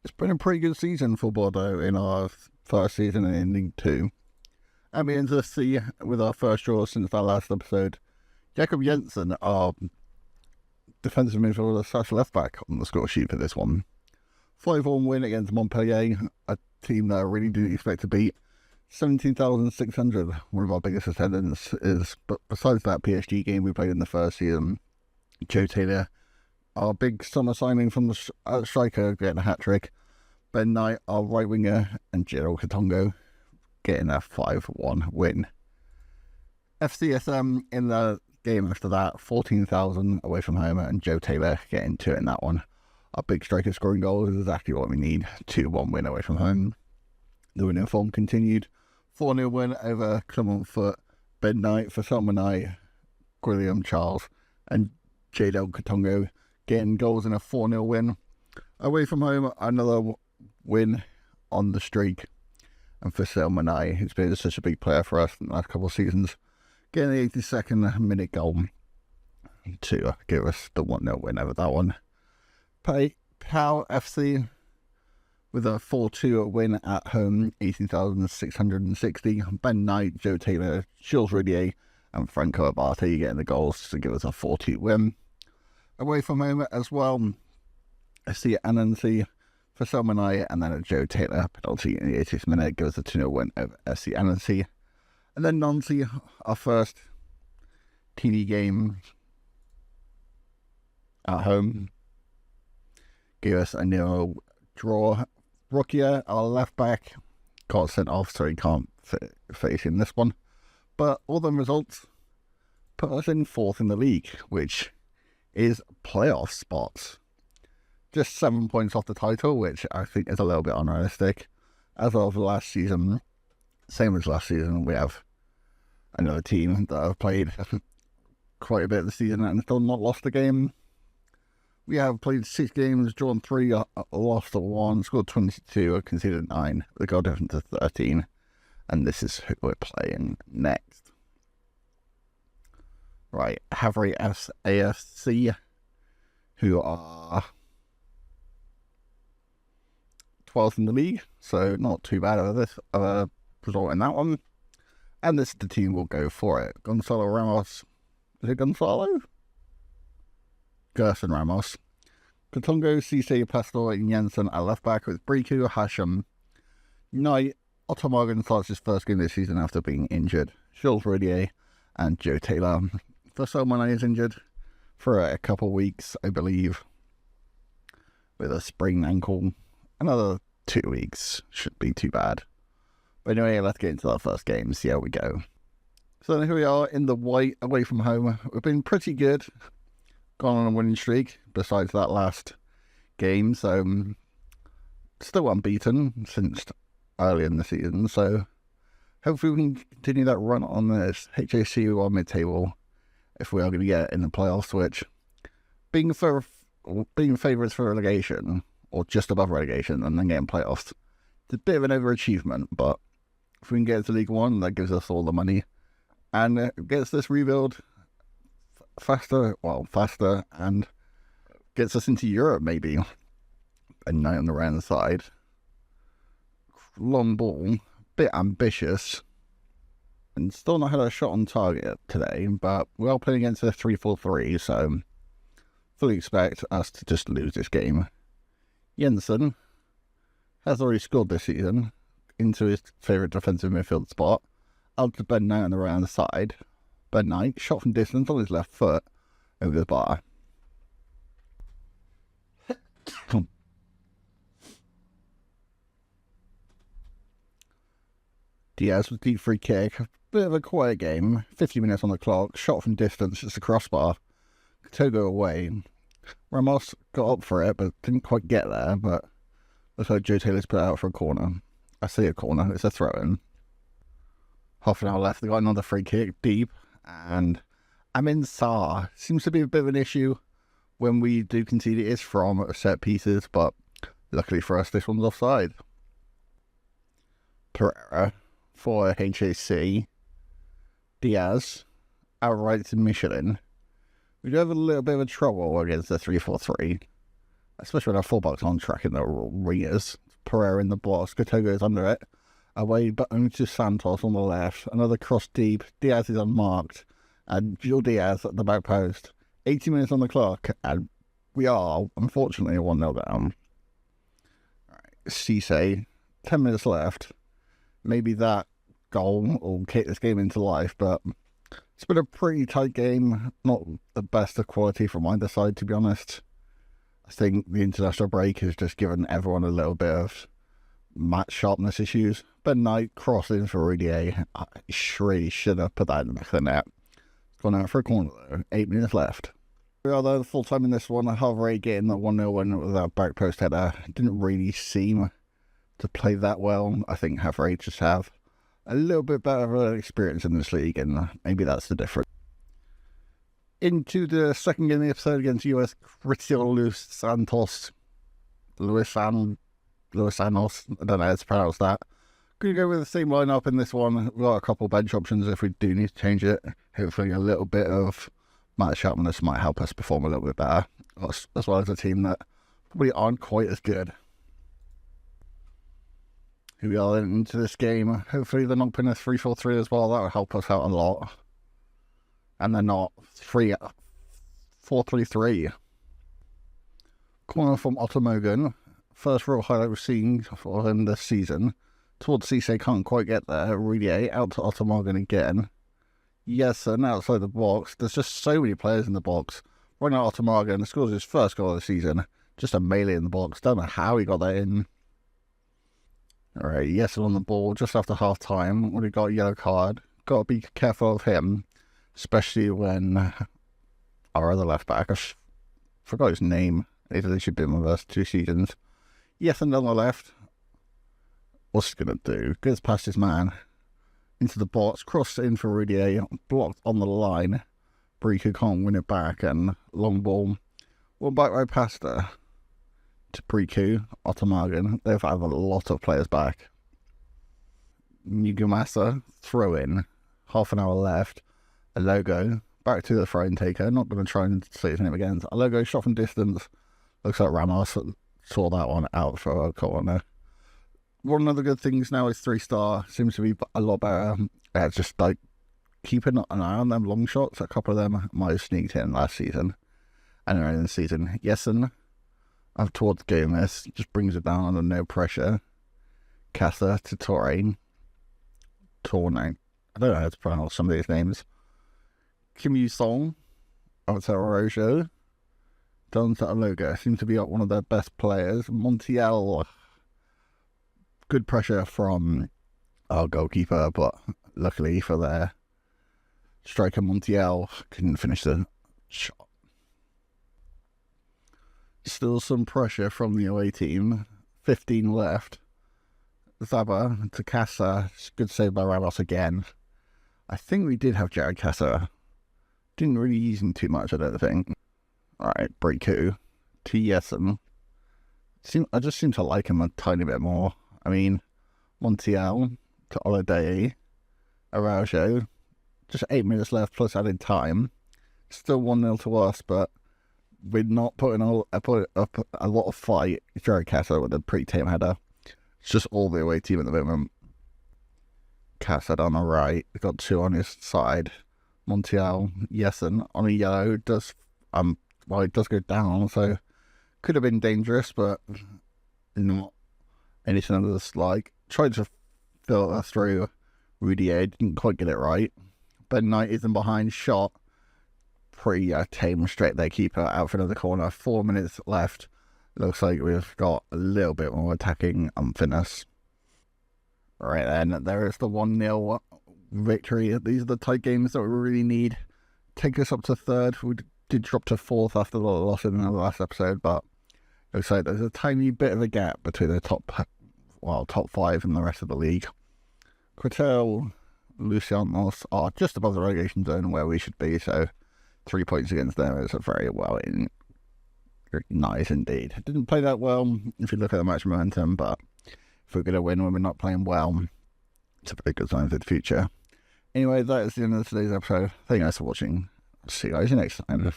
It's been a pretty good season for Bordeaux in our first season in League 2. And we enter the sea with our first draw since our last episode. Jakob Jensen, our defensive midfielder / left back on the score sheet for this one. 5-1 win against Montpellier, a team that I really didn't expect to beat. 17,600, one of our biggest attendance is. But besides that PSG game we played in the first season, Joe Taylor, our big summer signing from the striker, getting a hat-trick. Ben Knight, our right winger, and Gerald Katongo getting a 5-1 win. FCSM in the game after that, 14,000 away from home, and Joe Taylor getting 2 in that one. Our big striker scoring goals is exactly what we need. 2-1 win away from home. The winning form continued. 4-0 win over Clermont Foot. Ben Knight for Salmonai, William Charles, and Jadel Katongo getting goals in a 4-0 win. Away from home, another win on the streak. And for Salmonai, who's been such a big player for us in the last couple of seasons, getting the 82nd minute goal to give us the 1-0 win over that one. Pau FC with a 4-2 win at home, 18,660. Ben Knight, Joe Taylor, Jules Ridier, and Franco Abate getting the goals to give us a 4-2 win. Away from home as well, FC Annecy for Salmonai, and then a Joe Taylor penalty in the 80th minute gives us a 2-0 win over FC Annecy. And then Nancy, our first TD game at home, gave us a 0 draw. Rokia, our left back, got sent off, so he can't face in this one. But all the results put us in 4th in the league, which is playoff spots. Just 7 points off the title, which I think is a little bit unrealistic. As of last season, same as last season, we have another team that have played quite a bit of the season and still not lost a game. We have played 6 games, drawn 3, lost 1, scored 22, conceded 9. The goal difference to 13. And this is who we're playing next. Right, Havre AFC, who are 12th in the league, so not too bad of a result in that one. And this is the team will go for it. Gonzalo Ramos. Is it Gonzalo? Gerson Ramos. Katongo, Cisse, Pastor, and Jensen at left back with Briku, Hashem, Knight. Otto Morgan starts his first game this season after being injured. Jules Ridier and Joe Taylor. For someone is injured for a couple of weeks, I believe, with a sprained ankle. Another 2 weeks shouldn't be too bad. But anyway, let's get into our first game, see how we go. So here we are in the white, away from home. We've been pretty good. Gone on a winning streak, besides that last game. So, still unbeaten since early in the season. So, hopefully we can continue that run on this HAC or mid-table if we are going to get in the playoffs, which, being favourites for relegation, or just above relegation, and then getting playoffs, it's a bit of an overachievement, but if we can get to League 1, that gives us all the money, and gets this rebuild faster, and gets us into Europe, maybe. A Knight on the right side. Long ball, bit ambitious, and still not had a shot on target today, but we are playing against a 3-4-3, so fully expect us to just lose this game. Jensen has already scored this season into his favourite defensive midfield spot. Out to Ben Knight on the right hand side. Ben Knight, shot from distance on his left foot over the bar. Diaz with deep free kick. A bit of a quiet game. 50 minutes on the clock. Shot from distance, just a crossbar. Togo away. Ramos got up for it, but didn't quite get there. But looks like Joe Taylor's put it out for a corner. I see a corner. It's a throw-in. Half an hour left. They got another free kick deep. And Amin Sarr seems to be a bit of an issue when we do concede. It is from set pieces, but luckily for us, this one's offside. Pereira for HAC. Diaz outright to Michelin. We do have a little bit of trouble against the 3-4-3. especially when our fullbacks on track in the arenas. Pereira in the box, Kotogo is under it. Away but only to Santos on the left. Another cross deep. Diaz is unmarked. And Gil Diaz at the back post. 80 minutes on the clock. And we are, unfortunately, 1-0 down. Alright, Cisse. 10 minutes left. Maybe that goal will kick this game into life, but it's been a pretty tight game. Not the best of quality from either side, to be honest. I think the international break has just given everyone a little bit of match sharpness issues. Ben Knight crossing for Rudier. I really should have put that in the back of the net. It's gone out for a corner though. 8 minutes left. We are though full time in this one. Harvey getting the 1-0 win with our back post header. Didn't really seem to play that well. I think Harvey just have a little bit better of an experience in this league, and maybe that's the difference. Into the second game of the episode against US Cristiano Luisanos, I don't know how to pronounce that. Going to go with the same lineup in this one. We've got a couple of bench options if we do need to change it. Hopefully a little bit of match sharpness might help us perform a little bit better, as well as a team that probably aren't quite as good. Here we are into this game. Hopefully they're not putting a 3-4-3 as well. That would help us out a lot. And they're not 4-3-3. Corner from Otto Morgan. First real highlight we've seen for him this season. Towards Cisse, can't quite get there. Rudier out to Otto Morgan again. Yes, and outside the box. There's just so many players in the box. Running out Otto Morgan scores his first goal of the season. Just a melee in the box. Don't know how he got that in. Alright, yes, on the ball just after half time. When he got a yellow card. Got to be careful of him. Especially when our other left back, I forgot his name. He should have been with us 2 seasons. Yes, and on the left. What's he going to do? Goes past his man. Into the box. Crossed in for Rudier. Blocked on the line. Briku can't win it back. And long ball. One back right past her. To Briku. Otto Morgan. They've had a lot of players back. Mugumasa. Throw in. Half an hour left. A logo. Back to the throw-in taker. Not going to try and say his name again. A logo shot from distance. Looks like Ramos saw that one out for a corner. One of the good things now is 3-star. Seems to be a lot better. Just like keeping an eye on them long shots. A couple of them might have sneaked in last season. And early in the season. Yessen, up towards Gomez. Just brings it down under no pressure. Casa to Torre. Torne. I don't know how to pronounce some of these names. Kim Yu-song. Up to Rojo. Down to Aloga. Seems to be one of their best players. Montiel. Good pressure from our goalkeeper, but luckily for their striker Montiel, couldn't finish the shot. Still some pressure from the away team. 15 left. Zaba to Casa. Good save by Ramos again. I think we did have Jared Casa. Didn't really use him too much, I don't think. Alright, Briku to Yessen. I just seem to like him a tiny bit more. I mean, Montiel to Olodei. Araujo. Just 8 minutes left plus added time. Still 1-0 to us, but we're not putting up a lot of fight. Jared Casa with a pretty tame header. It's just all the away team at the moment. Casa on the right. We've got 2 on his side. Montiel, Yessen on a yellow. It does go down, so could have been dangerous, but not anything under the slide. Tried to filter through Rudier, didn't quite get it right. Ben Knight isn't behind, shot. Pretty tame, straight there, keeper out for another corner. 4 minutes left. Looks like we've got a little bit more attacking finesse. Right then, there is the 1-0 victory. These are the tight games that we really need. Take us up to third. We did drop to fourth after the loss in the last episode, but it looks like there's a tiny bit of a gap between the top 5 and the rest of the league. Quetel, Lucianos are just above the relegation zone where we should be, so 3 points against them is very nice indeed. It didn't play that well if you look at the match momentum, but if we're going to win when we're not playing well, it's a very good sign for the future. Anyway, that is the end of today's episode. Thank you guys for watching. See you guys next time.